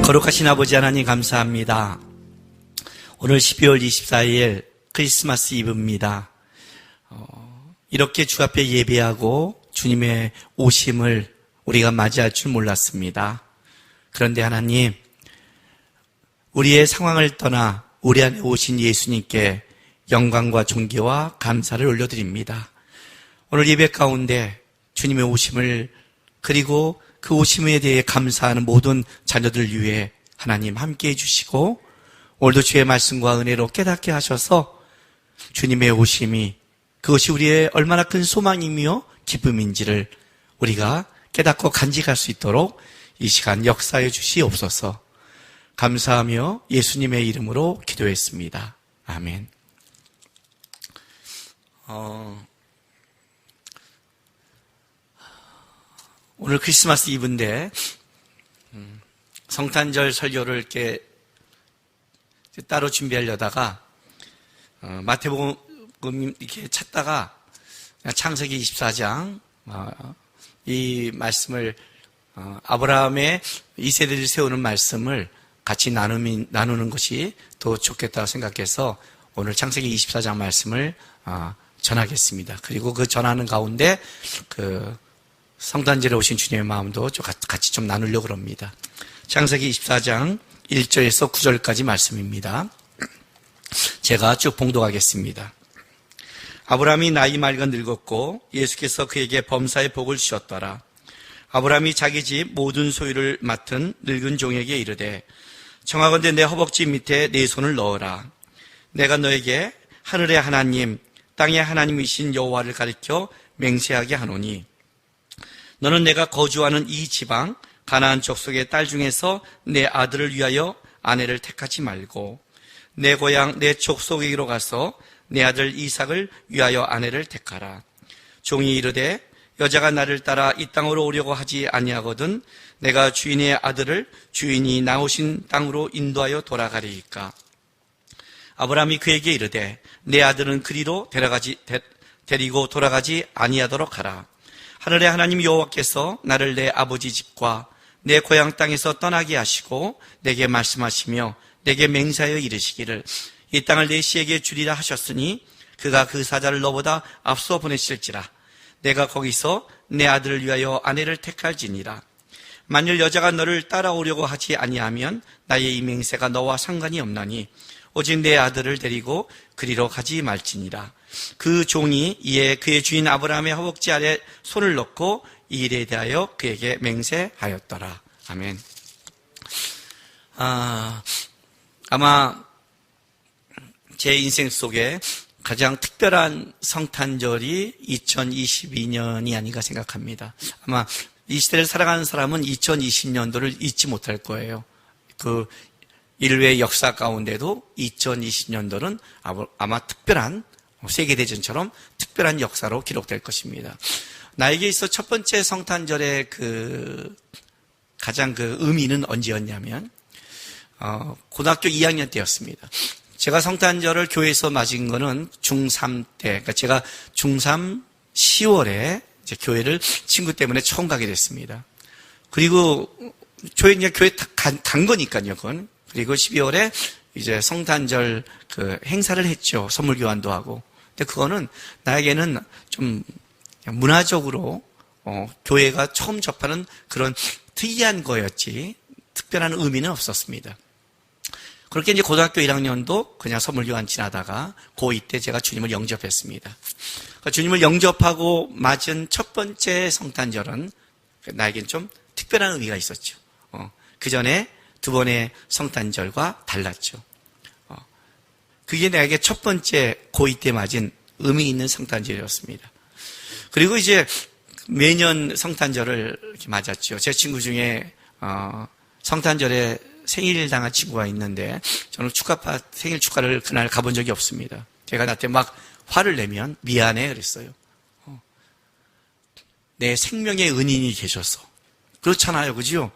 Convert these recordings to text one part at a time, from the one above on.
거룩하신 아버지 하나님 감사합니다. 오늘 12월 24일 크리스마스 이브입니다. 이렇게 주 앞에 예배하고 주님의 오심을 우리가 맞이할 줄 몰랐습니다. 그런데 하나님, 우리의 상황을 떠나 우리 안에 오신 예수님께 영광과 존귀와 감사를 올려드립니다. 오늘 예배 가운데 주님의 오심을, 그리고 그 오심에 대해 감사하는 모든 자녀들 위해 하나님 함께해 주시고, 오늘도 주의 말씀과 은혜로 깨닫게 하셔서 주님의 오심이, 그것이 우리의 얼마나 큰 소망이며 기쁨인지를 우리가 깨닫고 간직할 수 있도록 이 시간 역사해 주시옵소서. 감사하며 예수님의 이름으로 기도했습니다. 아멘. 오늘 크리스마스 이브인데 성탄절 설교를 이렇게 따로 준비하려다가 마태복음 이렇게 찾다가 창세기 24장 이 말씀을 아브라함의 2세대를 세우는 말씀을 같이 나누는 것이 더 좋겠다고 생각해서 오늘 창세기 24장 말씀을 전하겠습니다. 그리고 그 전하는 가운데 그 성탄절에 오신 주님의 마음도 같이 좀 나누려고 합니다. 창세기 24장 1절에서 9절까지 말씀입니다. 제가 쭉 봉독하겠습니다. 아브라함이 나이 말가 늙었고 예수께서 그에게 범사의 복을 주셨더라. 아브라함이 자기 집 모든 소유를 맡은 늙은 종에게 이르되, 청하건대 내 허벅지 밑에 내 손을 넣어라. 내가 너에게 하늘의 하나님, 땅의 하나님이신 여호와를 가리켜 맹세하게 하노니, 너는 내가 거주하는 이 지방 가나안 족속의 딸 중에서 내 아들을 위하여 아내를 택하지 말고 내 고향 내 족속에게로 가서 내 아들 이삭을 위하여 아내를 택하라. 종이 이르되, 여자가 나를 따라 이 땅으로 오려고 하지 아니하거든 내가 주인의 아들을 주인이 나오신 땅으로 인도하여 돌아가리이까. 아브라함이 그에게 이르되, 내 아들은 그리로 데리고 돌아가지 아니하도록 하라. 하늘의 하나님 여호와께서 나를 내 아버지 집과 내 고향 땅에서 떠나게 하시고 내게 말씀하시며 내게 맹세하여 이르시기를, 이 땅을 내 씨에게 주리라 하셨으니 그가 그 사자를 너보다 앞서 보내실지라. 내가 거기서 내 아들을 위하여 아내를 택할지니라. 만일 여자가 너를 따라오려고 하지 아니하면 나의 이 맹세가 너와 상관이 없나니 오직 내 아들을 데리고 그리로 가지 말지니라. 그 종이 이에 그의 주인 아브라함의 허벅지 아래 손을 넣고 이 일에 대하여 그에게 맹세하였더라. 아멘. 아마 제 인생 속에 가장 특별한 성탄절이 2022년이 아닌가 생각합니다. 아마 이 시대를 살아가는 사람은 2020년도를 잊지 못할 거예요. 그 인류의 역사 가운데도 2020년도는 아마 특별한, 세계대전처럼 특별한 역사로 기록될 것입니다. 나에게 있어 첫 번째 성탄절의 가장 의미는 언제였냐면, 고등학교 2학년 때였습니다. 제가 성탄절을 교회에서 맞은 거는 중3 때, 그러니까 제가 중3 10월에 이제 교회를 친구 때문에 처음 가게 됐습니다. 그리고 교회 간 거니까요, 그건. 그리고 12월에 이제 성탄절 행사를 했죠. 선물 교환도 하고. 근데 그거는 나에게는 좀 문화적으로, 교회가 처음 접하는 그런 특이한 거였지, 특별한 의미는 없었습니다. 그렇게 이제 고등학교 1학년도 그냥 선물 교환 지나다가 고2 때 제가 주님을 영접했습니다. 주님을 영접하고 맞은 첫 번째 성탄절은 나에겐 좀 특별한 의미가 있었죠. 그 전에 두 번의 성탄절과 달랐죠. 그게 나에게 첫 번째 고2 때 맞은 의미 있는 성탄절이었습니다. 그리고 이제 매년 성탄절을 이렇게 맞았죠. 제 친구 중에 성탄절에 생일 당한 친구가 있는데 저는 생일 축하를 그날 가본 적이 없습니다. 제가 나한테 막 화를 내면 미안해 그랬어요. 내 생명의 은인이 계셔서. 그렇잖아요. 그죠?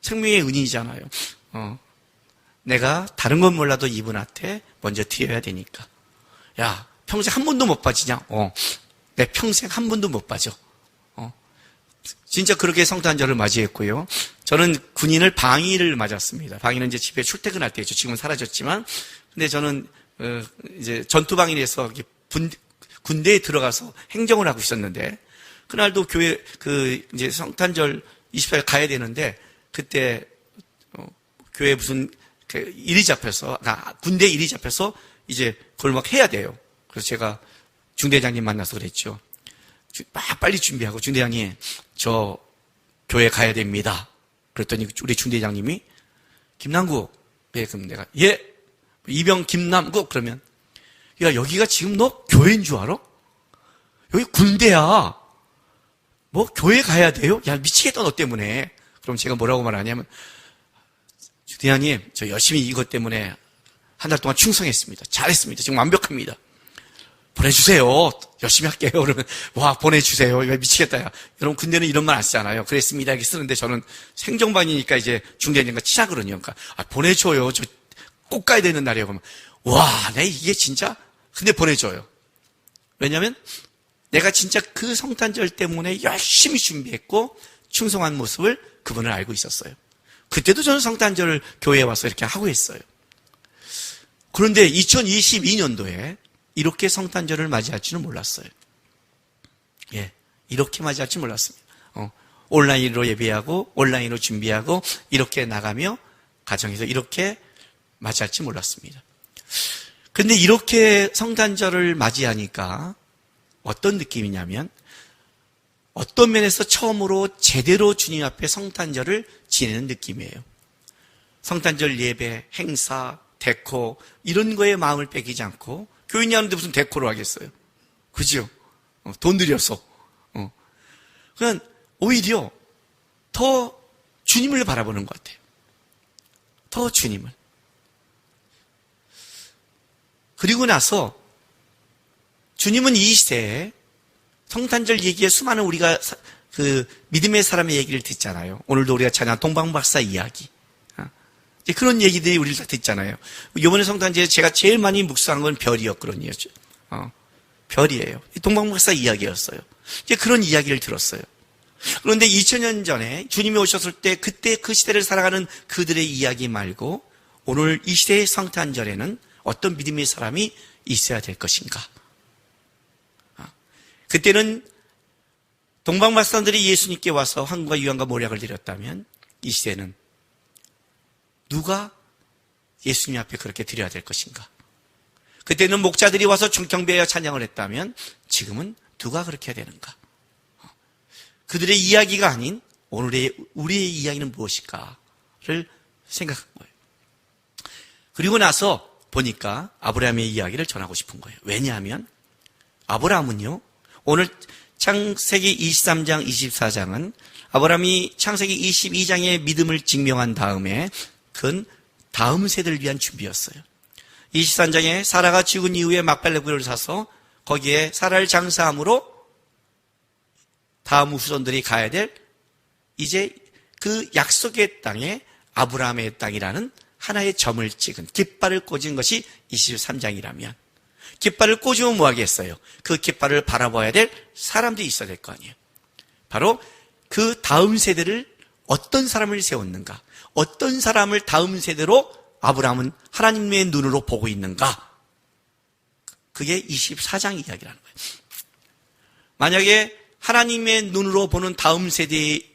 생명의 은인이잖아요. 내가 다른 건 몰라도 이분한테 먼저 드려야 되니까. 야, 평생 한 번도 못 빠지냐? 내 평생 한 번도 못 빠져. 진짜 그렇게 성탄절을 맞이했고요. 저는 군인을 방위를 맞았습니다. 방위는 이제 집에 출퇴근할 때죠. 지금은 사라졌지만. 근데 저는, 이제 전투방위에서 군대에 들어가서 행정을 하고 있었는데, 그날도 교회, 이제 성탄절 24일 가야 되는데, 그때, 교회 무슨, 일이 잡혀서, 군대 일이 잡혀서 이제 그걸 막 해야 돼요. 그래서 제가 중대장님 만나서 그랬죠. 막 빨리 준비하고, 중대장님, 저 교회 가야 됩니다. 그랬더니 우리 중대장님이, 김남구, 예, 그럼 내가, 예, 이병 김남구, 그러면, 야, 여기가 지금 너 교회인 줄 알아? 여기 군대야. 뭐, 교회 가야 돼요? 야, 미치겠다, 너 때문에. 그럼 제가 뭐라고 말하냐면, 중대장님, 저 열심히 이것 때문에 한 달 동안 충성했습니다. 잘했습니다. 지금 완벽합니다. 보내주세요. 열심히 할게요. 그러면, 와, 보내주세요. 이거 미치겠다. 야. 여러분, 군대는 이런 말 안 쓰잖아요. 그랬습니다. 이렇게 쓰는데 저는 생정반이니까 이제 중대장님과 친하거든요. 그러니까, 보내줘요. 저 꼭 가야 되는 날이에요. 그러면, 와, 내 이게 진짜? 근데 보내줘요. 왜냐면, 내가 진짜 그 성탄절 때문에 열심히 준비했고, 충성한 모습을 그분을 알고 있었어요. 그때도 저는 성탄절을 교회에 와서 이렇게 하고 있어요. 그런데 2022년도에 이렇게 성탄절을 맞이할 줄은 몰랐어요. 예, 이렇게 맞이할 줄 몰랐습니다. 온라인으로 예배하고 온라인으로 준비하고 이렇게 나가며 가정에서 이렇게 맞이할 줄 몰랐습니다. 그런데 이렇게 성탄절을 맞이하니까 어떤 느낌이냐면 어떤 면에서 처음으로 제대로 주님 앞에 성탄절을 지내는 느낌이에요. 성탄절 예배, 행사, 데코 이런 거에 마음을 빼기지 않고 교인이 하는데 무슨 데코로 하겠어요? 그죠? 돈 들여서. 그냥 오히려 더 주님을 바라보는 것 같아요. 더 주님을. 그리고 나서 주님은 이 시대에 성탄절 얘기에 수많은 우리가 믿음의 사람의 얘기를 듣잖아요. 오늘도 우리가 찬양 동방박사 이야기. 그런 얘기들이 우리를 다 듣잖아요. 이번에 성탄절에 제가 제일 많이 묵상한 건 별이었거든요. 별이에요. 동방박사 이야기였어요. 이제 그런 이야기를 들었어요. 그런데 2000년 전에 주님이 오셨을 때 그때 그 시대를 살아가는 그들의 이야기 말고 오늘 이 시대의 성탄절에는 어떤 믿음의 사람이 있어야 될 것인가? 그때는 동방박사들이 예수님께 와서 황과 유황과 모략을 드렸다면 이 시대는 누가 예수님 앞에 그렇게 드려야 될 것인가? 그때는 목자들이 와서 경배하여 찬양을 했다면 지금은 누가 그렇게 해야 되는가? 그들의 이야기가 아닌 오늘의 우리의 이야기는 무엇일까를 생각한 거예요. 그리고 나서 보니까 아브라함의 이야기를 전하고 싶은 거예요. 왜냐하면 아브라함은요, 오늘 창세기 23장, 24장은 아브라함이 창세기 22장의 믿음을 증명한 다음에 그건 다음 세대를 위한 준비였어요. 23장에 사라가 죽은 이후에 막벨레굴을 사서 거기에 사라를 장사함으로 다음 후손들이 가야 될 이제 그 약속의 땅에 아브라함의 땅이라는 하나의 점을 찍은 깃발을 꽂은 것이 23장이라면 깃발을 꽂으면 뭐 하겠어요? 그 깃발을 바라봐야 될 사람들이 있어야 될 거 아니에요. 바로 그 다음 세대를 어떤 사람을 세웠는가? 어떤 사람을 다음 세대로 아브라함은 하나님의 눈으로 보고 있는가? 그게 24장 이야기라는 거예요. 만약에 하나님의 눈으로 보는 다음 세대의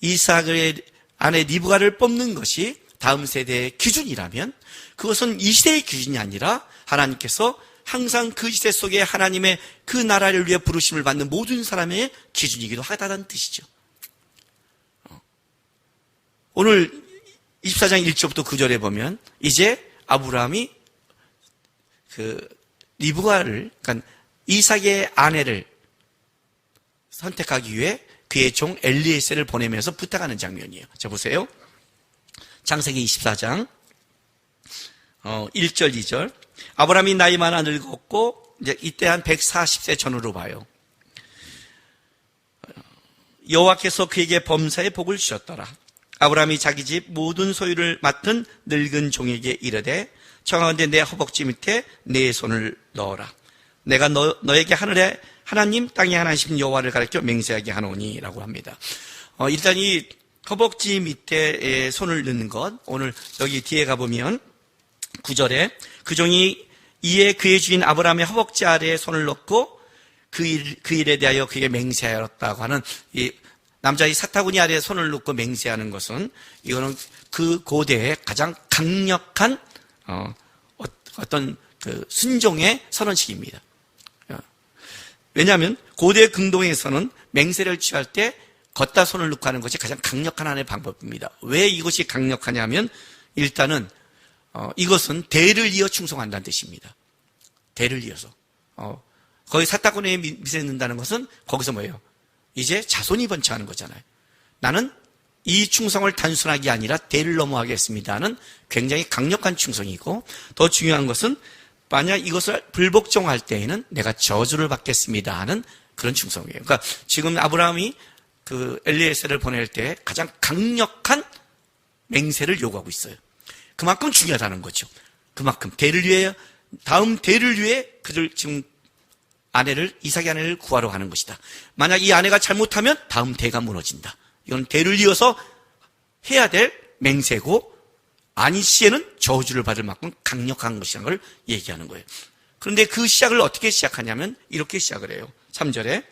이삭의 아내 리브가를 뽑는 것이 다음 세대의 기준이라면 그것은 이 시대의 기준이 아니라 하나님께서 항상 그 시대 속에 하나님의 그 나라를 위해 부르심을 받는 모든 사람의 기준이기도 하다는 뜻이죠. 오늘 24장 1절부터 9절에 보면 이제 아브라함이 리브가를, 그러니까 이삭의 아내를 선택하기 위해 그의 종 엘리에셀을 보내면서 부탁하는 장면이에요. 자, 보세요. 창세기 24장 1절, 2절. 아브라함이 나이 많아 늙었고 이제 이때 한 140세 전후로 봐요. 여호와께서 그에게 범사의 복을 주셨더라. 아브라함이 자기 집 모든 소유를 맡은 늙은 종에게 이르되 청하건대 내 허벅지 밑에 내 손을 넣어라. 내가 너에게 하늘의 하나님 땅의 하나님 여호와를 가르쳐 맹세하게 하노니라고 합니다. 일단 이 허벅지 밑에 손을 넣는 것, 오늘 여기 뒤에 가보면 9절에 그 종이 이에 그의 주인 아브라함의 허벅지 아래에 손을 넣고 그 일에 대하여 그에게 맹세하였다고 하는 이 남자의 사타구니 아래에 손을 놓고 맹세하는 것은 이거는 그 고대의 가장 강력한 어떤 그 순종의 선언식입니다. 왜냐하면 고대 긍동에서는 맹세를 취할 때 걷다 손을 놓고 하는 것이 가장 강력한 하나의 방법입니다. 왜 이것이 강력하냐면 일단은 이것은 대를 이어 충성한다는 뜻입니다. 대를 이어서 거기 사타구니에 밑에 넣는다는 것은 거기서 뭐예요? 이제 자손이 번창하는 거잖아요. 나는 이 충성을 단순하게 아니라 대를 넘어가겠습니다는 굉장히 강력한 충성이고, 더 중요한 것은 만약 이것을 불복종할 때에는 내가 저주를 받겠습니다 하는 그런 충성이에요. 그러니까 지금 아브라함이 그 엘리에셀을 보낼 때 가장 강력한 맹세를 요구하고 있어요. 그만큼 중요하다는 거죠. 그만큼 대를 위해, 다음 대를 위해 그들 지금 이삭의 아내를 구하러 가는 것이다. 만약 이 아내가 잘못하면 다음 대가 무너진다. 이건 대를 이어서 해야 될 맹세고, 아니 시에는 저주를 받을 만큼 강력한 것이라는 걸 얘기하는 거예요. 그런데 그 시작을 어떻게 시작하냐면 이렇게 시작을 해요. 3절에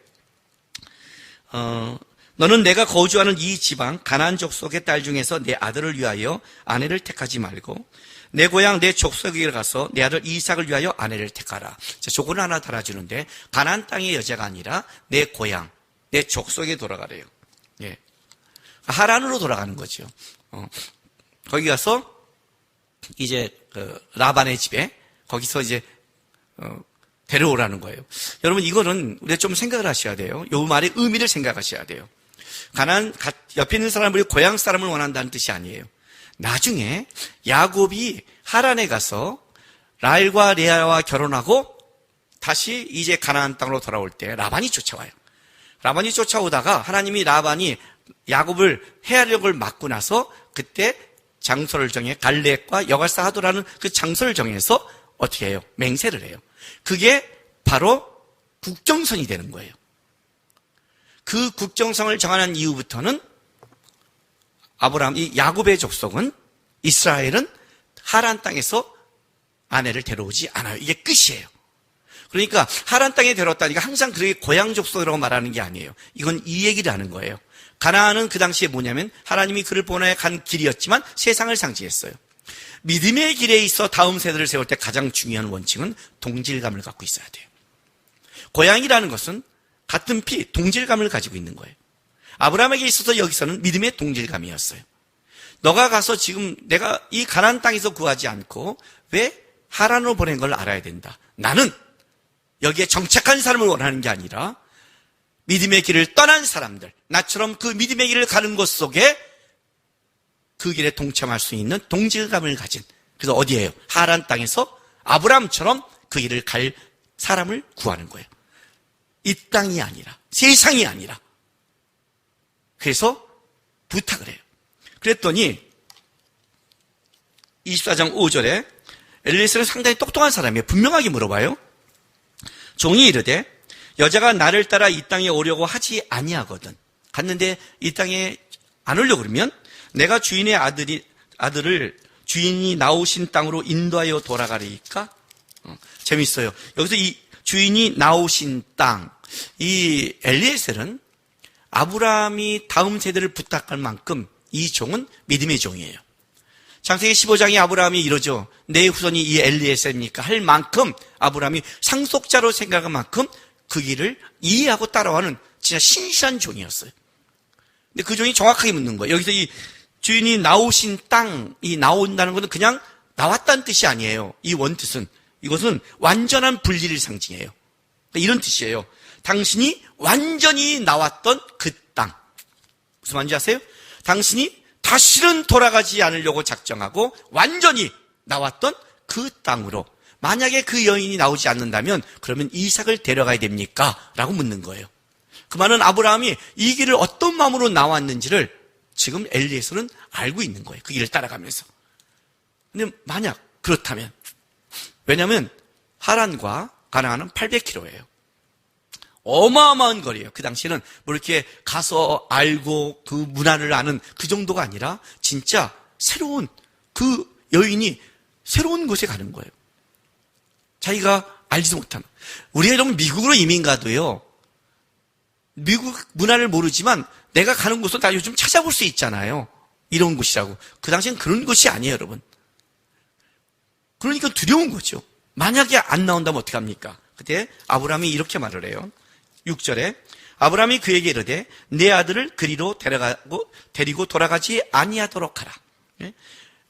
너는 내가 거주하는 이 지방 가나안 족속의 딸 중에서 내 아들을 위하여 아내를 택하지 말고 내 고향 내 족속에 가서 내 아들 이삭을 위하여 아내를 택하라. 자, 조건을 하나 달아주는데 가나안 땅의 여자가 아니라 내 고향 내 족속에 돌아가래요. 예. 하란으로 돌아가는 거죠. 거기 가서 이제 라반의 집에 거기서 이제 데려오라는 거예요. 여러분 이거는 우리가 좀 생각을 하셔야 돼요. 이 말의 의미를 생각하셔야 돼요. 가나안 옆에 있는 사람을 고향 사람을 원한다는 뜻이 아니에요. 나중에 야곱이 하란에 가서 라헬과 레아와 결혼하고 다시 이제 가나안 땅으로 돌아올 때 라반이 쫓아와요. 라반이 쫓아오다가 하나님이 라반이 야곱을 해하려고 막고 나서 그때 장소를 정해 갈렙과 여갈사 하도라는 그 장소를 정해서 어떻게 해요? 맹세를 해요. 그게 바로 국정선이 되는 거예요. 그 국정성을 정하는 이후부터는 이 야곱의 족속은 이스라엘은 하란 땅에서 아내를 데려오지 않아요. 이게 끝이에요. 그러니까 하란 땅에 데려왔다니까 항상 그렇게 고향 족속이라고 말하는 게 아니에요. 이건 이 얘기를 하는 거예요. 가나안은 그 당시에 뭐냐면 하나님이 그를 보내 간 길이었지만 세상을 상징했어요. 믿음의 길에 있어 다음 세대를 세울 때 가장 중요한 원칙은 동질감을 갖고 있어야 돼요. 고향이라는 것은 같은 피, 동질감을 가지고 있는 거예요. 아브라함에게 있어서 여기서는 믿음의 동질감이었어요. 너가 가서 지금 내가 이 가나안 땅에서 구하지 않고 왜 하란으로 보낸 걸 알아야 된다. 나는 여기에 정착한 사람을 원하는 게 아니라 믿음의 길을 떠난 사람들, 나처럼 그 믿음의 길을 가는 곳 속에 그 길에 동참할 수 있는 동질감을 가진, 그래서 어디예요? 하란 땅에서 아브라함처럼 그 길을 갈 사람을 구하는 거예요. 이 땅이 아니라, 세상이 아니라. 그래서 부탁을 해요. 그랬더니 24장 5절에 엘리에셀은 상당히 똑똑한 사람이에요. 분명하게 물어봐요. 종이 이르되 여자가 나를 따라 이 땅에 오려고 하지 아니하거든. 갔는데 이 땅에 안 오려고 그러면 내가 주인의 아들을 주인이 나오신 땅으로 인도하여 돌아가리까? 재밌어요. 여기서 이 주인이 나오신 땅, 이 엘리에셀은 아브라함이 다음 세대를 부탁할 만큼 이 종은 믿음의 종이에요. 창세기 15장에 아브라함이 이러죠. 내 후손이 이 엘리에셀입니까? 할 만큼 아브라함이 상속자로 생각한 만큼 그 길을 이해하고 따라가는 진짜 신실한 종이었어요. 근데 그 종이 정확하게 묻는 거예요. 여기서 이 주인이 나오신 땅이 나온다는 것은 그냥 나왔다는 뜻이 아니에요. 이 원뜻은. 이것은 완전한 분리를 상징해요. 이런 뜻이에요. 당신이 완전히 나왔던 그 땅. 무슨 말인지 아세요? 당신이 다시는 돌아가지 않으려고 작정하고 완전히 나왔던 그 땅으로. 만약에 그 여인이 나오지 않는다면 그러면 이삭을 데려가야 됩니까? 라고 묻는 거예요. 그 말은 아브라함이 이 길을 어떤 마음으로 나왔는지를 지금 엘리에셀은 알고 있는 거예요. 그 길을 따라가면서. 근데 만약 그렇다면, 왜냐하면 하란과 가나안은 800km예요. 어마어마한 거리예요. 그 당시에는 뭐 이렇게 가서 알고 그 문화를 아는 그 정도가 아니라 진짜 새로운 그 여인이 새로운 곳에 가는 거예요. 자기가 알지도 못하는. 우리가 이런 미국으로 이민 가도요, 미국 문화를 모르지만 내가 가는 곳은 다 요즘 찾아볼 수 있잖아요. 이런 곳이라고. 그 당시엔 그런 곳이 아니에요, 여러분. 그러니까 두려운 거죠. 만약에 안 나온다면 어떻게 합니까? 그때 아브라함이 이렇게 말을 해요. 6절에 아브라함이 그에게 이르되 내 아들을 그리로 데리고 돌아가지 아니하도록 하라.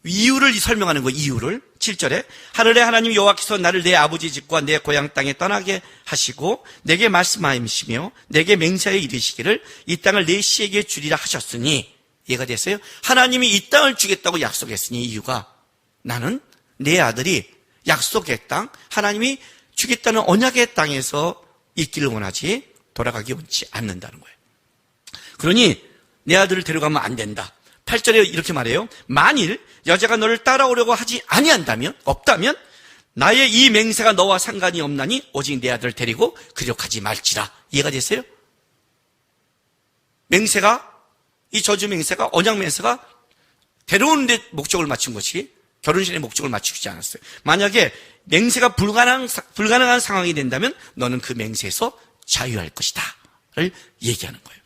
이유를 설명하는 거, 이유를. 7절에 하늘의 하나님 여호와께서 나를 내 아버지 집과 내 고향 땅에 떠나게 하시고 내게 말씀하시며 내게 맹세하여 이르시기를 이 땅을 내 씨에게 주리라 하셨으니, 이해가 됐어요? 하나님이 이 땅을 주겠다고 약속했으니, 이유가 나는 내 아들이 약속의 땅, 하나님이 주겠다는 언약의 땅에서 있기를 원하지 돌아가기 원치 않는다는 거예요. 그러니 내 아들을 데려가면 안 된다. 8절에 이렇게 말해요. 만일 여자가 너를 따라오려고 하지 아니한다면, 없다면 나의 이 맹세가 너와 상관이 없나니 오직 내 아들을 데리고 그리로 가지 말지라. 이해가 됐어요? 맹세가, 이 저주 맹세가, 언약 맹세가 데려오는 데 목적을 맞춘 것이 결혼신의 목적을 맞추지 않았어요. 만약에 맹세가 불가능한 상황이 된다면 너는 그 맹세에서 자유할 것이다 를 얘기하는 거예요.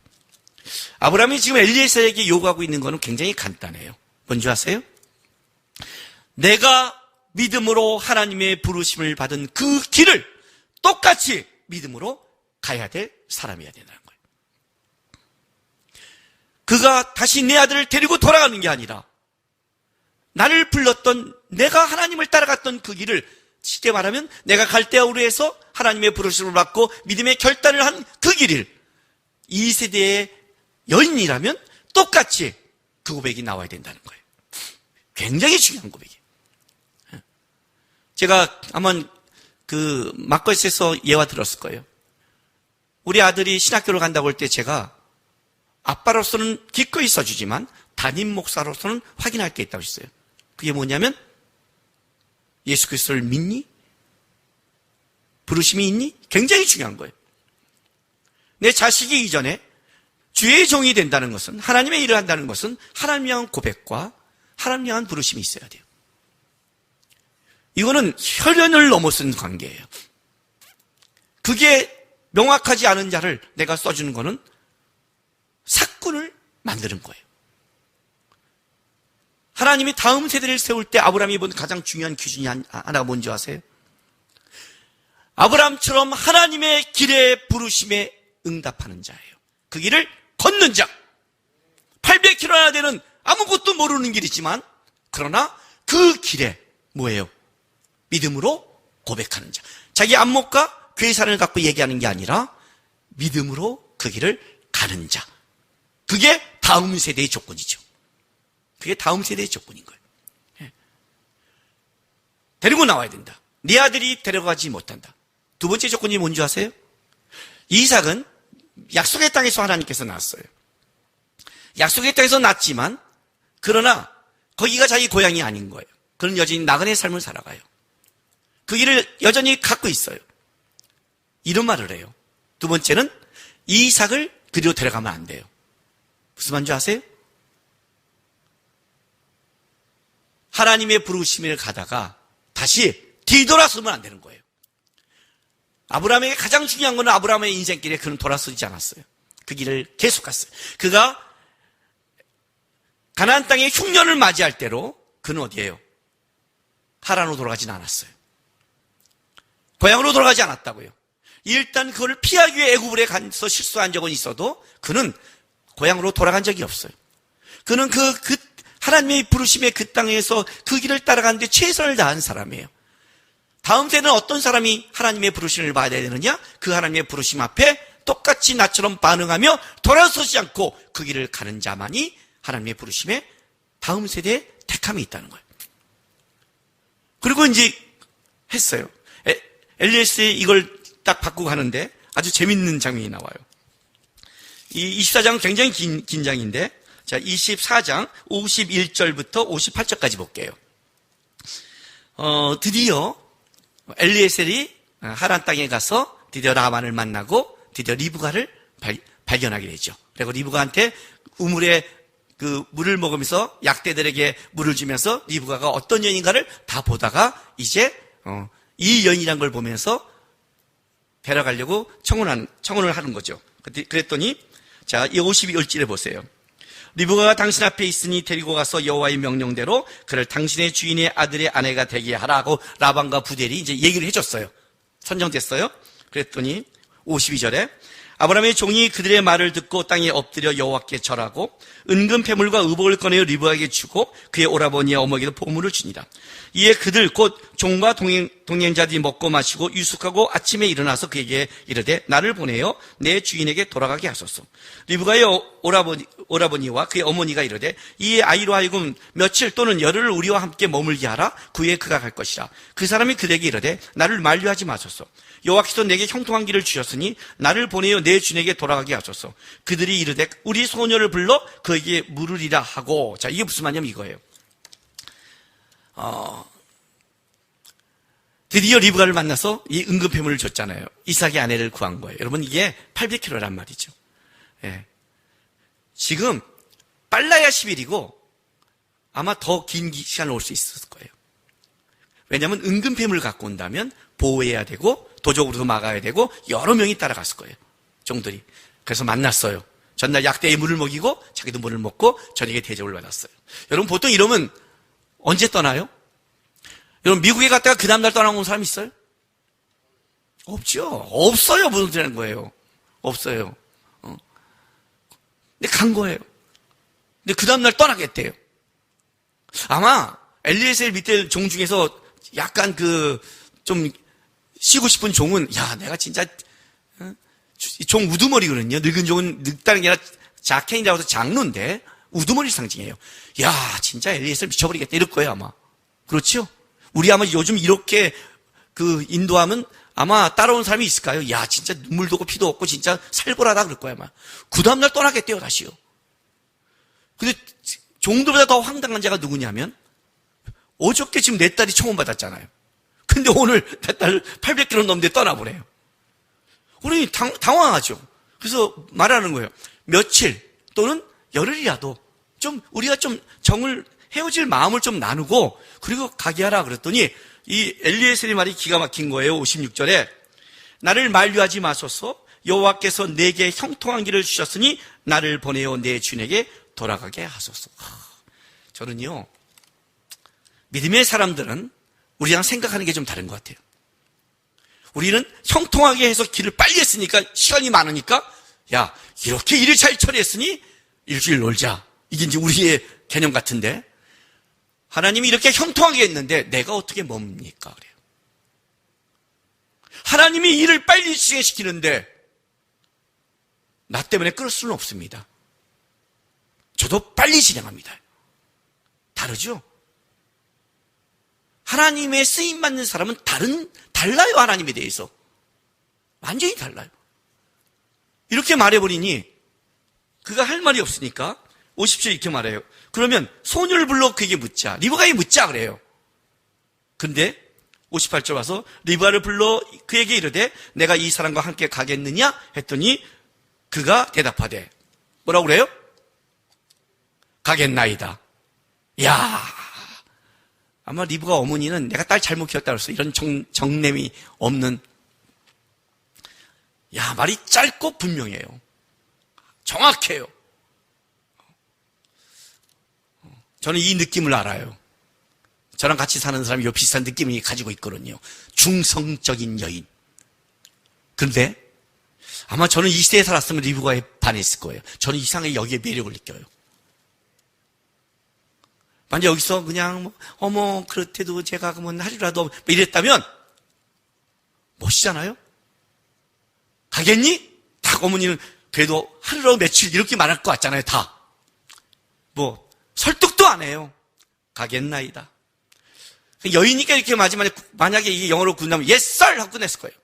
아브라함이 지금 엘리에셀에게 요구하고 있는 것은 굉장히 간단해요. 뭔지 아세요? 내가 믿음으로 하나님의 부르심을 받은 그 길을 똑같이 믿음으로 가야 될 사람이어야 된다는 거예요. 그가 다시 내 아들을 데리고 돌아가는 게 아니라 나를 불렀던, 내가 하나님을 따라갔던 그 길을, 쉽게 말하면 내가 갈대아우르에서 하나님의 부르심을 받고 믿음의 결단을 한 그 길을 이 세대의 여인이라면 똑같이 그 고백이 나와야 된다는 거예요. 굉장히 중요한 고백이에요. 제가 한번 그 마커스에서 예화 들었을 거예요. 우리 아들이 신학교를 간다고 할 때 제가 아빠로서는 기꺼이 써주지만 담임 목사로서는 확인할 게 있다고 했어요. 그게 뭐냐면, 예수 그리스도를 믿니? 부르심이 있니? 굉장히 중요한 거예요. 내 자식이 이전에 주의 종이 된다는 것은, 하나님의 일을 한다는 것은 하나님 향한 고백과 하나님 향한 부르심이 있어야 돼요. 이거는 혈연을 넘어선 관계예요. 그게 명확하지 않은 자를 내가 써주는 거는 사꾼을 만드는 거예요. 하나님이 다음 세대를 세울 때 아브라함이 본 가장 중요한 기준이 하나가 뭔지 아세요? 아브라함처럼 하나님의 길에 부르심에 응답하는 자예요. 그 길을 걷는 자. 800km나 되는 아무것도 모르는 길이지만, 그러나 그 길에 뭐예요? 믿음으로 고백하는 자. 자기 안목과 괴산을 갖고 얘기하는 게 아니라 믿음으로 그 길을 가는 자. 그게 다음 세대의 조건이죠. 그게 다음 세대의 조건인 거예요. 데리고 나와야 된다. 네 아들이 데려가지 못한다. 두 번째 조건이 뭔지 아세요? 이삭은 약속의 땅에서 하나님께서 낳았어요. 약속의 땅에서 낳았지만, 그러나 거기가 자기 고향이 아닌 거예요. 그는 여전히 나그네 삶을 살아가요. 그 길을 여전히 갖고 있어요. 이런 말을 해요. 두 번째는 이삭을 그리로 데려가면 안 돼요. 무슨 말인지 아세요? 하나님의 부르심을 가다가 다시 뒤돌아서면 안 되는 거예요. 아브라함에게 가장 중요한 것은 아브라함의 인생길에 그는 돌아서지 않았어요. 그 길을 계속 갔어요. 그가 가나안 땅의 흉년을 맞이할 때로 그는 어디예요? 하란으로 돌아가진 않았어요. 고향으로 돌아가지 않았다고요. 일단 그걸 피하기 위해 애굽에 가서 실수한 적은 있어도 그는 고향으로 돌아간 적이 없어요. 그는 하나님의 부르심의 그 땅에서 그 길을 따라가는데 최선을 다한 사람이에요. 다음 때는 어떤 사람이 하나님의 부르심을 받아야 되느냐? 그 하나님의 부르심 앞에 똑같이 나처럼 반응하며 돌아서지 않고 그 길을 가는 자만이 하나님의 부르심에 다음 세대에 택함이 있다는 거예요. 그리고 이제 했어요. 엘리에셀이 이걸 딱 바꾸고 하는데 아주 재밌는 장면이 나와요. 이 24장은 굉장히 긴 장인데, 자, 24장 51절부터 58절까지 볼게요. 드디어 엘리에셀이 하란 땅에 가서 드디어 라반을 만나고 드디어 리브가를 발견하게 되죠. 그리고 리브가한테 우물에 그 물을 먹으면서 약대들에게 물을 주면서 리브가가 어떤 여인인가를 다 보다가 이제 이 여인이란 걸 보면서 데려가려고 청혼을 하는 거죠. 그랬더니 자, 이 52절에 보세요. 리브가가 당신 앞에 있으니 데리고 가서 여호와의 명령대로 그를 당신의 주인의 아들의 아내가 되게 하라고 라반과 부델이 이제 얘기를 해줬어요. 선정됐어요. 그랬더니 52절에 아브라함의 종이 그들의 말을 듣고 땅에 엎드려 여호와께 절하고 은금 패물과 의복을 꺼내어 리브가에게 주고 그의 오라버니와 어머니에게도 보물을 주니라. 이에 그들 곧 종과 동행자들이 먹고 마시고 유숙하고 아침에 일어나서 그에게 이르되 나를 보내어 내 주인에게 돌아가게 하소서. 리브가의 오라버니와 그의 어머니가 이르되 이 아이로 하여금 며칠 또는 열흘을 우리와 함께 머물게 하라. 그 후에 그가 갈 것이라. 그 사람이 그에게 이르되 나를 만류하지 마소서. 여호와께서 내게 형통한 길을 주셨으니 나를 보내어 내 주인에게 돌아가게 하소서. 그들이 이르되 우리 소녀를 불러 그에게 물으리라 하고. 자, 이게 무슨 말이냐면 이거예요. 드디어 리브가를 만나서 이 은금패물을 줬잖아요. 이삭의 아내를 구한 거예요. 여러분, 이게 800km란 말이죠. 예. 지금 빨라야 10일이고 아마 더 긴 시간을 올 수 있었을 거예요. 왜냐하면 은금패물을 갖고 온다면 보호해야 되고 도적으로도 막아야 되고 여러 명이 따라갔을 거예요. 종들이. 그래서 만났어요. 전날 약대에 물을 먹이고 자기도 물을 먹고 저녁에 대접을 받았어요. 여러분, 보통 이러면 언제 떠나요? 여러분, 미국에 갔다가 그 다음날 떠나온 사람 있어요? 없죠. 없어요. 무슨 소리 하는 거예요? 없어요. 근데 간 거예요. 근데 그 다음날 떠나겠대요. 아마 엘리에셀 밑에 종 중에서 약간 좀 쉬고 싶은 종은 내가 진짜 종 우두머리거든요. 늙은 종은 늙다는 게 아니라 자켄이라고 해서 장로인데 우두머리 상징이에요. 진짜 엘리에셀 미쳐버리겠다 이럴 거예요 아마. 그렇죠? 우리 아마 요즘 이렇게 인도하면 아마 따라온 사람이 있을까요? 진짜 눈물도 없고 피도 없고 진짜 살벌하다 그럴 거예요 아마. 그 다음날 떠나겠대요 다시요. 근데 종들보다 더 황당한 자가 누구냐면 어저께 지금 내 딸이 청혼 받았잖아요. 근데 오늘 내 딸 800km 넘는데 떠나보래요. 우리 당황하죠. 그래서 말하는 거예요. 며칠 또는 열흘이라도 우리가 헤어질 마음을 좀 나누고 그리고 가게 하라 그랬더니 이 엘리에셀의 말이 기가 막힌 거예요. 56절에 나를 만류하지 마소서. 여호와께서 내게 형통한 길을 주셨으니 나를 보내어 내 주인에게 돌아가게 하소서. 저는요, 믿음의 사람들은 우리랑 생각하는 게 좀 다른 것 같아요. 우리는 형통하게 해서 길을 빨리 했으니까 시간이 많으니까 이렇게 일을 잘 처리했으니 일주일 놀자. 이게 이제 우리의 개념 같은데 하나님이 이렇게 형통하게 했는데 내가 어떻게 뭡니까? 그래요. 하나님이 일을 빨리 진행시키는데 나 때문에 끌을 수는 없습니다. 저도 빨리 진행합니다. 다르죠? 하나님의 쓰임받는 사람은 달라요. 하나님에 대해서 완전히 달라요. 이렇게 말해버리니 그가 할 말이 없으니까 50절 이렇게 말해요. 그러면 소녀를 불러 그에게 묻자. 리브가에게 묻자 그래요. 근데 58절 와서 리브가를 불러 그에게 이르되 내가 이 사람과 함께 가겠느냐 했더니 그가 대답하되 뭐라고 그래요? 가겠나이다. 아마 리브가 어머니는 내가 딸 잘못 키웠다 그랬어. 이런 정냄이 없는. 말이 짧고 분명해요. 정확해요. 저는 이 느낌을 알아요. 저랑 같이 사는 사람이 이 비슷한 느낌을 가지고 있거든요. 중성적인 여인. 그런데 아마 저는 이 시대에 살았으면 리브가에 반했을 거예요. 저는 이상하게 여기에 매력을 느껴요. 만약 여기서 그냥 그렇대도 제가 그러면 하리라도 이랬다면 멋있잖아요. 가겠니? 딱 어머니는 그래도 하루라도 며칠 이렇게 말할 것 같잖아요. 다 설득도 안 해요. 가겠나이다. 여인이니까 이렇게 만약에 이게 영어로 군다면 yes sir 하고 끝냈을 거예요.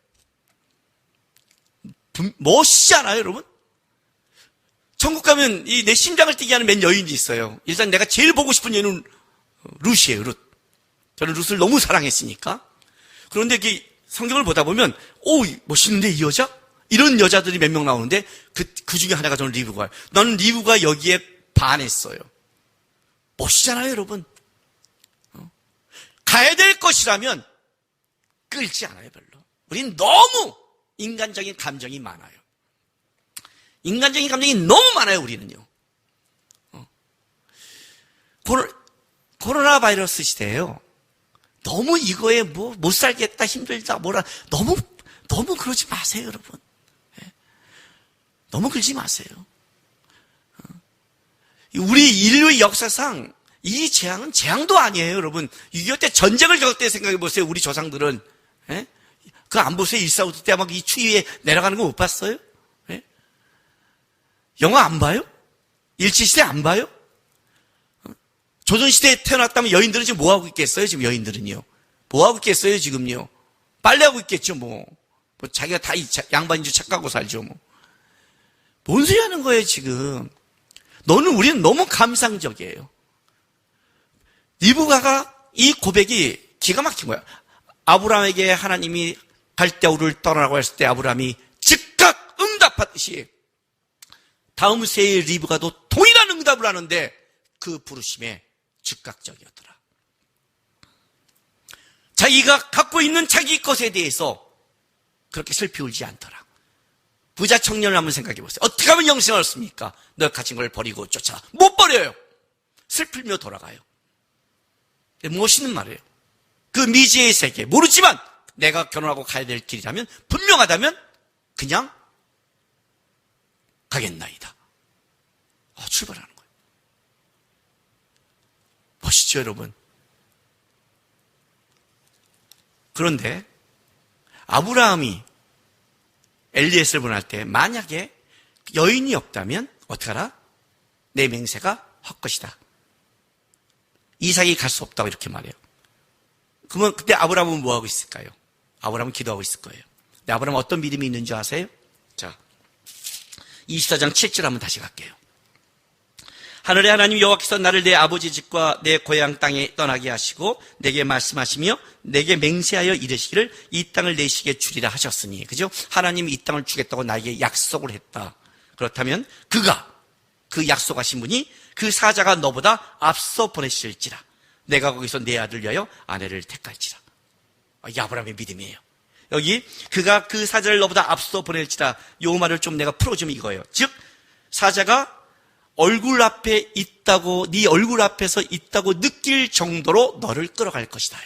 멋있지 않아요, 여러분? 천국 가면 내 심장을 뛰게 하는 몇 여인이 있어요. 일단 내가 제일 보고 싶은 여인은 룻이에요, 룻. 저는 룻을 너무 사랑했으니까. 그런데 성경을 보다 보면, 오, 멋있는데 이 여자? 이런 여자들이 몇 명 나오는데, 그 중에 하나가 저는 리브가예요. 나는 리브가 여기에 반했어요. 멋있잖아요, 여러분. 가야 될 것이라면 끌지 않아요, 별로. 우린 너무 인간적인 감정이 많아요. 인간적인 감정이 너무 많아요, 우리는요. 코로나 바이러스 시대에요. 너무 이거에 못 살겠다, 힘들다, 뭐라, 너무 그러지 마세요, 여러분. 너무 그러지 마세요. 우리 인류의 역사상 이 재앙은 재앙도 아니에요, 여러분. 6.25 때 전쟁을 겪을 때 생각해 보세요, 우리 조상들은. 그거 안 보세요? 1.4.5 때 막 이 추위에 내려가는 거 못 봤어요? 영화 안 봐요? 일제시대 안 봐요? 조선시대에 태어났다면 여인들은 지금 뭐 하고 있겠어요? 지금 여인들은요. 뭐 하고 있겠어요? 지금요. 빨래하고 있겠죠, 뭐 자기가 다 양반인 줄 착각하고 살죠, 뭐. 뭔 소리 하는 거예요, 지금. 우리는 너무 감상적이에요. 리브가가 이 고백이 기가 막힌 거야. 아브라함에게 하나님이 갈대아우를 떠나라고 했을 때 아브라함이 즉각 응답하듯이 다음 세의 리브가도 동일한 응답을 하는데 그 부르심에 즉각적이었더라. 자기가 갖고 있는 자기 것에 대해서 그렇게 슬피 울지 않더라. 부자 청년을 한번 생각해 보세요. 어떻게 하면 영생을 얻습니까? 너 가진 걸 버리고 쫓아. 못 버려요. 슬플며 돌아가요. 멋있는 말이에요. 그 미지의 세계 모르지만 내가 결혼하고 가야 될 길이라면 분명하다면 그냥 가겠나이다. 출발하는 거예요. 멋있죠, 여러분? 그런데 아브라함이 엘리에셀을 보낼 때 만약에 여인이 없다면 어떡하라? 내 맹세가 헛것이다. 이삭이 갈 수 없다고 이렇게 말해요. 그러면 그때 아브라함은 뭐 하고 있을까요? 아브라함은 기도하고 있을 거예요. 근데 아브라함은 어떤 믿음이 있는 줄 아세요? 자, 24장 7절 한번 다시 갈게요. 하늘의 하나님 여호와께서 나를 내 아버지 집과 내 고향 땅에 떠나게 하시고 내게 말씀하시며 내게 맹세하여 이르시기를 이 땅을 내시게 주리라 하셨으니, 그죠? 하나님이 이 땅을 주겠다고 나에게 약속을 했다. 그렇다면 그가, 그 약속하신 분이, 그 사자가 너보다 앞서 보내실지라 내가 거기서 내 아들 위하여 아내를 택할지라. 이게 아브라함의 믿음이에요. 여기 그가 그 사자를 너보다 앞서 보낼지라, 요 말을 좀 내가 풀어주면 이거예요. 즉 사자가 얼굴 앞에 있다고, 네 얼굴 앞에서 있다고 느낄 정도로 너를 끌어갈 것이다.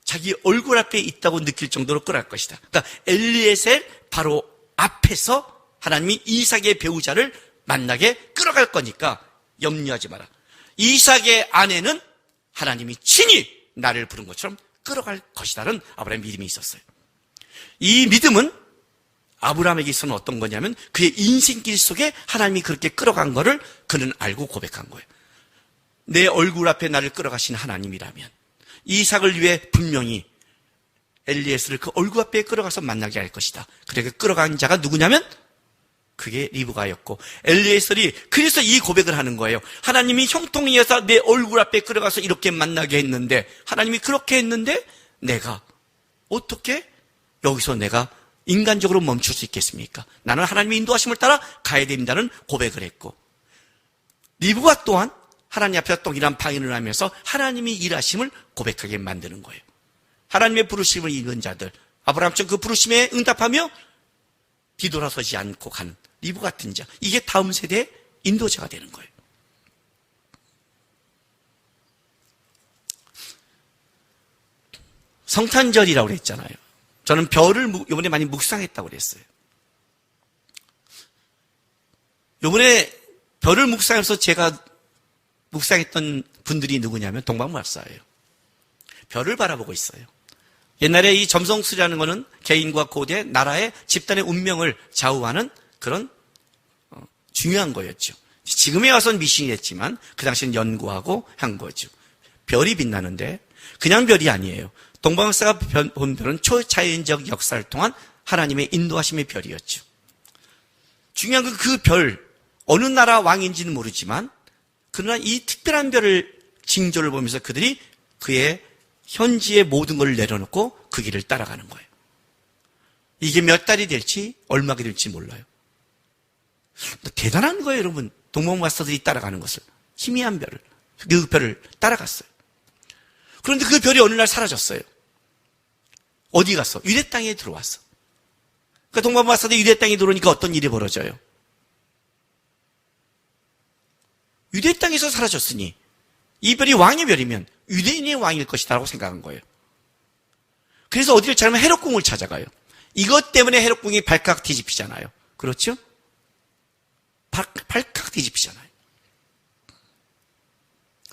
자기 얼굴 앞에 있다고 느낄 정도로 끌어갈 것이다. 그러니까 엘리에셀 바로 앞에서 하나님이 이삭의 배우자를 만나게 끌어갈 거니까 염려하지 마라. 이삭의 아내는 하나님이 친히 나를 부른 것처럼 끌어갈 것이다는 아브라함의 믿음이 있었어요. 이 믿음은 아브라함에게 있어서는 어떤 거냐면 그의 인생길 속에 하나님이 그렇게 끌어간 거를 그는 알고 고백한 거예요. 내 얼굴 앞에 나를 끌어가신 하나님이라면 이삭을 위해 분명히 엘리에스를 그 얼굴 앞에 끌어가서 만나게 할 것이다. 그렇게 끌어간 자가 누구냐면 그게 리브가였고, 엘리에셀이 그래서 이 고백을 하는 거예요. 하나님이 형통이어서 내 얼굴 앞에 끌어가서 이렇게 만나게 했는데, 하나님이 그렇게 했는데 내가 어떻게 여기서 내가 인간적으로 멈출 수 있겠습니까? 나는 하나님의 인도하심을 따라 가야 됩니다는 고백을 했고, 리브가 또한 하나님 앞에서 동일한 방언을 하면서 하나님이 일하심을 고백하게 만드는 거예요. 하나님의 부르심을 읽은 자들, 아브라함처럼 그 부르심에 응답하며 뒤돌아서지 않고 가는 리브 같은 자, 이게 다음 세대의 인도자가 되는 거예요. 성탄절이라고 그랬잖아요. 저는 별을 이번에 많이 묵상했다고 그랬어요. 이번에 별을 묵상해서 제가 묵상했던 분들이 누구냐면 동방박사예요. 별을 바라보고 있어요. 옛날에 이 점성술이라는 거는 개인과 고대, 나라의 집단의 운명을 좌우하는 그런 중요한 거였죠. 지금에 와서는 미신이 됐지만 그 당시에는 연구하고 한 거죠. 별이 빛나는데 그냥 별이 아니에요. 동방박사가 본 별은 초자연적 역사를 통한 하나님의 인도하심의 별이었죠. 중요한 건 그 별, 어느 나라 왕인지는 모르지만 그러나 이 특별한 별을 징조를 보면서 그들이 그의 현지의 모든 걸 내려놓고 그 길을 따라가는 거예요. 이게 몇 달이 될지 얼마가 될지 몰라요. 대단한 거예요, 여러분. 동방마스터들이 따라가는 것을. 희미한 별을, 그 별을 따라갔어요. 그런데 그 별이 어느 날 사라졌어요. 어디 갔어? 유대 땅에 들어왔어. 그러니까 동방마스터들이 유대 땅에 들어오니까 어떤 일이 벌어져요? 유대 땅에서 사라졌으니 이 별이 왕의 별이면 유대인의 왕일 것이다라고 생각한 거예요. 그래서 어디를 찾으면 헤롯궁을 찾아가요. 이것 때문에 헤롯궁이 발칵 뒤집히잖아요. 그렇죠? 발칵 뒤집히잖아요.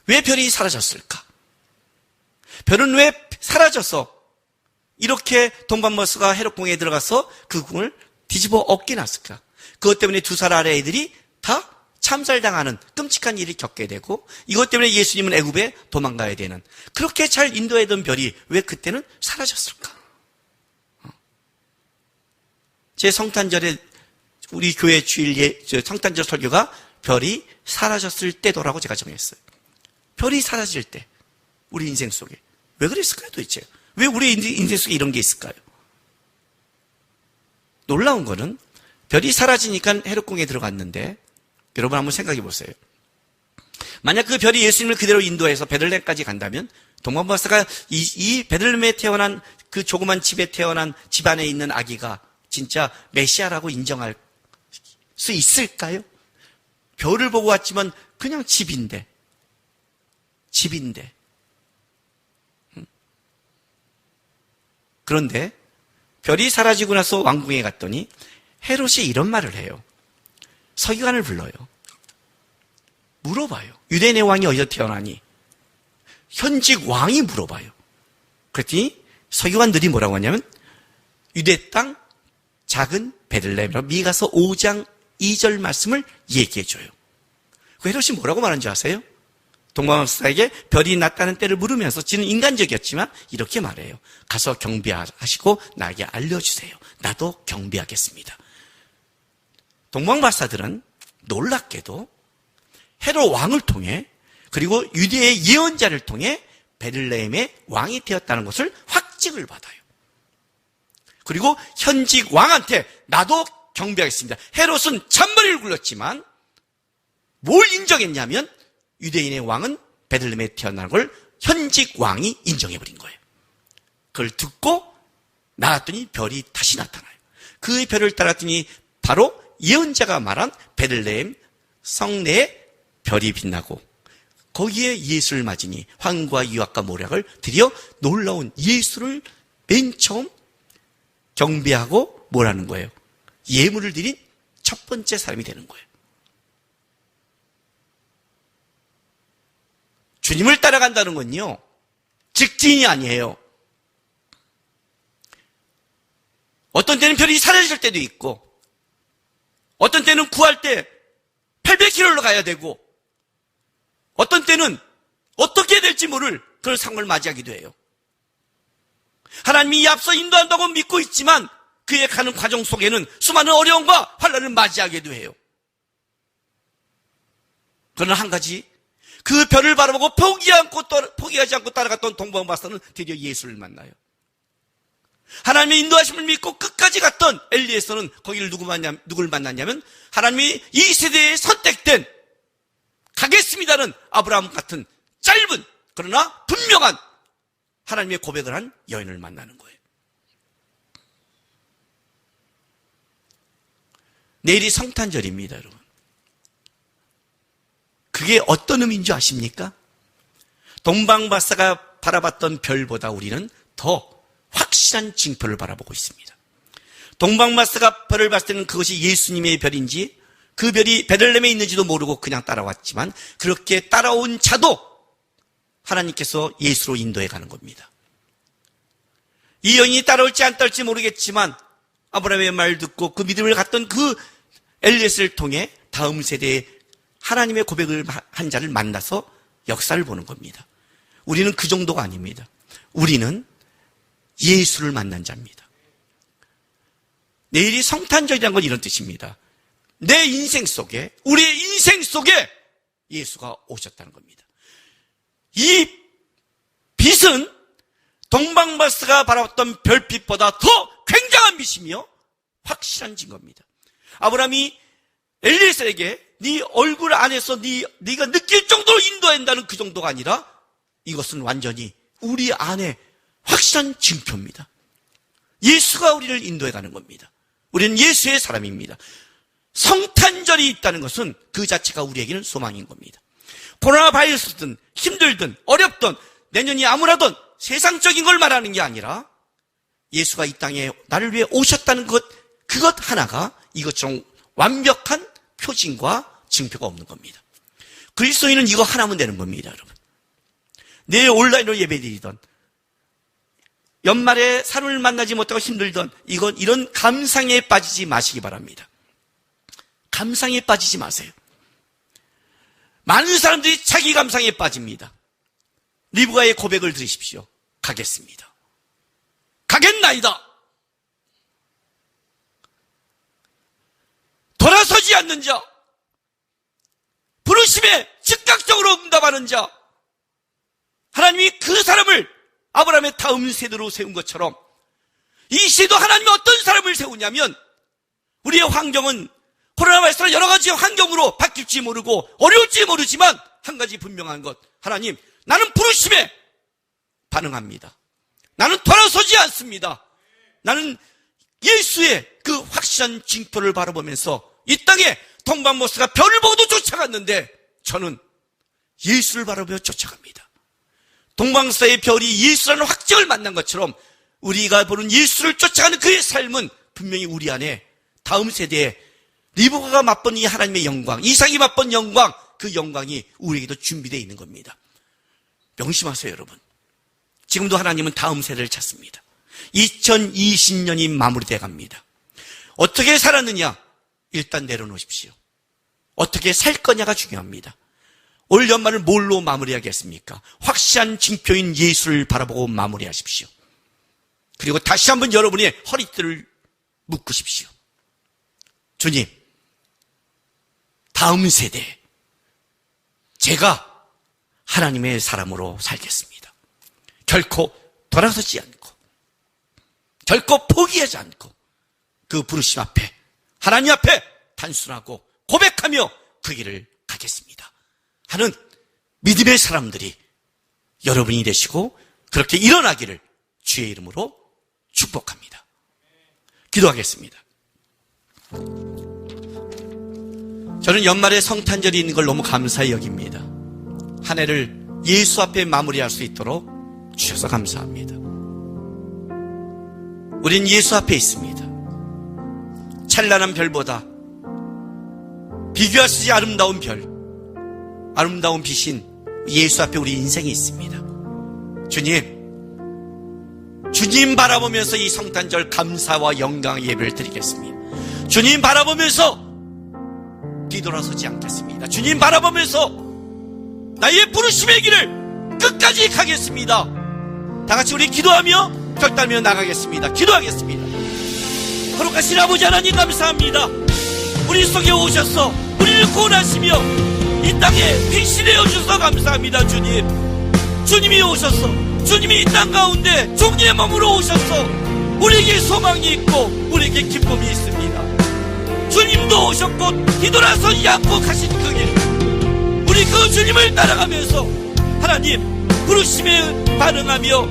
왜 별이 사라졌을까? 별은 왜 사라져서 이렇게 동방마스가 헤롯궁에 들어가서 그 궁을 뒤집어 엎게 놨을까? 그것 때문에 두 살 아래 애들이 다 참살당하는 끔찍한 일을 겪게 되고, 이것 때문에 예수님은 애굽에 도망가야 되는, 그렇게 잘 인도하던 별이 왜 그때는 사라졌을까? 제 성탄절에 우리 교회 주일 성탄절 설교가 별이 사라졌을 때도라고 제가 정했어요. 별이 사라질 때 우리 인생 속에 왜 그랬을까요 도대체? 왜 우리 인생 속에 이런 게 있을까요? 놀라운 거는 별이 사라지니까 헤롯궁에 들어갔는데, 여러분 한번 생각해 보세요. 만약 그 별이 예수님을 그대로 인도해서 베들레헴까지 간다면 동방마스가 이 베들레헴에 태어난 그 조그만 집에 태어난 집안에 있는 아기가 진짜 메시아라고 인정할 수 있을까요? 별을 보고 왔지만 그냥 집인데. 그런데 별이 사라지고 나서 왕궁에 갔더니 헤롯이 이런 말을 해요. 서기관을 불러요. 물어봐요. 유대인의 왕이 어디서 태어나니? 현직 왕이 물어봐요. 그랬더니 서기관들이 뭐라고 하냐면 유대 땅 작은 베들레헴이라고 미가서 5장 2절 말씀을 얘기해줘요. 그 헤롯이 뭐라고 말한 줄 아세요? 동방마스에게 별이 났다는 때를 물으면서 지는 인간적이었지만 이렇게 말해요. 가서 경배하시고 나에게 알려주세요. 나도 경배하겠습니다. 동방마사들은 놀랍게도 헤롯 왕을 통해, 그리고 유대의 예언자를 통해 베들레헴의 왕이 되었다는 것을 확증을 받아요. 그리고 현직 왕한테 나도 경배하겠습니다. 헤롯은 잔머리를 굴렸지만 뭘 인정했냐면 유대인의 왕은 베들레헴에 태어난 걸 현직 왕이 인정해버린 거예요. 그걸 듣고 나갔더니 별이 다시 나타나요. 그 별을 따랐더니 바로 예언자가 말한 베들레헴 성내에 별이 빛나고 거기에 예수를 맞으니 황과 유압과 모략을 드려 놀라운 예수를 맨 처음 경배하고 뭐라는 거예요? 예물을 드린 첫 번째 사람이 되는 거예요. 주님을 따라간다는 건요, 직진이 아니에요. 어떤 때는 별이 사라질 때도 있고, 어떤 때는 구할 때 800km로 가야 되고, 어떤 때는 어떻게 될지 모를 그런 상황을 맞이하기도 해요. 하나님이 앞서 인도한다고 믿고 있지만 그의 가는 과정 속에는 수많은 어려움과 환난을 맞이하기도 해요. 그러나 한 가지, 그 별을 바라보고 포기하지 않고 따라갔던 동방마사는 드디어 예수를 만나요. 하나님의 인도하심을 믿고 끝까지 갔던 엘리에서는 거기를 누굴 만났냐면 하나님이 이 세대에 선택된 가겠습니다는 아브라함 같은 짧은 그러나 분명한 하나님의 고백을 한 여인을 만나는 거예요. 내일이 성탄절입니다, 여러분. 그게 어떤 의미인 줄 아십니까? 동방바사가 바라봤던 별보다 우리는 더 확실한 징표를 바라보고 있습니다. 동방마사가 별을 봤을 때는 그것이 예수님의 별인지 그 별이 베들레헴에 있는지도 모르고 그냥 따라왔지만 그렇게 따라온 자도 하나님께서 예수로 인도해 가는 겁니다. 이 여인이 따라올지 안 따라올지 모르겠지만 아브라함의 말 듣고 그 믿음을 갖던 그 엘리에스를 통해 다음 세대에 하나님의 고백을 한 자를 만나서 역사를 보는 겁니다. 우리는 그 정도가 아닙니다. 우리는 예수를 만난 자입니다. 내일이 성탄절이라는 건 이런 뜻입니다. 내 인생 속에, 우리의 인생 속에 예수가 오셨다는 겁니다. 이 빛은 동방바스가 바라봤던 별빛보다 더 굉장한 빛이며 확실한 증거입니다. 아브라함이 엘리에셀에게 네 얼굴 안에서 네가 느낄 정도로 인도한다는 그 정도가 아니라 이것은 완전히 우리 안에 확실한 증표입니다. 예수가 우리를 인도해가는 겁니다. 우리는 예수의 사람입니다. 성탄절이 있다는 것은 그 자체가 우리에게는 소망인 겁니다. 코로나 바이러스든 힘들든 어렵든 내년이 암울하든 세상적인 걸 말하는 게 아니라 예수가 이 땅에 나를 위해 오셨다는 그것 하나가 이것처럼 완벽한 표징과 증표가 없는 겁니다. 그리스도인은 이거 하나면 되는 겁니다, 여러분. 내일 온라인으로 예배드리던 연말에 사람을 만나지 못하고 힘들던 이런 감상에 빠지지 마시기 바랍니다. 감상에 빠지지 마세요. 많은 사람들이 자기 감상에 빠집니다. 리브가의 고백을 들으십시오. 가겠습니다. 가겠나이다. 돌아서지 않는 자, 부르심에 즉각적으로 응답하는 자, 하나님이 그 사람을 아브라함의 다음 세대로 세운 것처럼 이 시대도 하나님이 어떤 사람을 세우냐면 우리의 환경은 코로나 바이러스나 여러 가지 환경으로 바뀔지 모르고 어려울지 모르지만 한 가지 분명한 것, 하나님, 나는 부르심에 반응합니다. 나는 돌아서지 않습니다. 나는 예수의 그 확실한 징표를 바라보면서 이 땅에 동방보스가 별을 보고도 쫓아갔는데 저는 예수를 바라보며 쫓아갑니다. 동방사의 별이 예수라는 확증을 만난 것처럼 우리가 보는 예수를 쫓아가는 그의 삶은 분명히 우리 안에 다음 세대에 리브가가 맛본 이 하나님의 영광, 이삭이 맛본 영광, 그 영광이 우리에게도 준비되어 있는 겁니다. 명심하세요, 여러분. 지금도 하나님은 다음 세대를 찾습니다. 2020년이 마무리되어 갑니다. 어떻게 살았느냐? 일단 내려놓으십시오. 어떻게 살 거냐가 중요합니다. 올 연말을 뭘로 마무리하겠습니까? 확실한 징표인 예수를 바라보고 마무리하십시오. 그리고 다시 한번 여러분의 허리띠를 묶으십시오. 주님, 다음 세대 제가 하나님의 사람으로 살겠습니다. 결코 돌아서지 않고 결코 포기하지 않고 그 부르심 앞에 하나님 앞에 단순하고 고백하며 그 길을 가겠습니다 하는 믿음의 사람들이 여러분이 되시고 그렇게 일어나기를 주의 이름으로 축복합니다. 기도하겠습니다. 저는 연말에 성탄절이 있는 걸 너무 감사히 여깁니다. 한 해를 예수 앞에 마무리할 수 있도록 주셔서 감사합니다. 우린 예수 앞에 있습니다. 찬란한 별보다 비교할 수 없이 아름다운 별, 아름다운 빛인 예수 앞에 우리 인생이 있습니다. 주님 바라보면서 이 성탄절 감사와 영광 예배를 드리겠습니다. 주님 바라보면서 뒤돌아서지 않겠습니다. 주님 바라보면서 나의 부르심의 길을 끝까지 가겠습니다. 다 같이 우리 기도하며 결단하며 나가겠습니다. 기도하겠습니다. 거룩하신 아버지 하나님 감사합니다. 우리 속에 오셔서 우리를 구원하시며 이 땅에 빛이되어 주셔서 감사합니다. 주님이 오셔서 주님이 이 땅 가운데 종리의 몸으로 오셔서 우리에게 소망이 있고 우리에게 기쁨이 있습니다. 주님도 오셨고 뒤돌아서지 않고 가신 그 길, 우리 그 주님을 따라가면서 하나님 부르심에 반응하며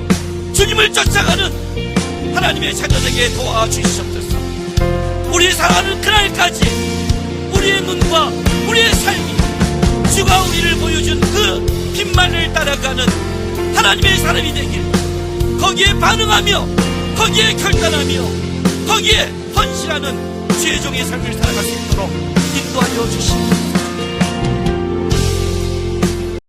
주님을 쫓아가는 하나님의 자녀에게 도와주시옵소서. 우리 사랑하는 그날까지 우리의 눈과 우리의 삶이 주가 우리를 보여준 그 빛만을 따라가는 하나님의 사람이 되길, 거기에 반응하며 거기에 결단하며 거기에 헌신하는 주의 종의 삶을 살아갈 수 있도록 인도하여 주시옵소서.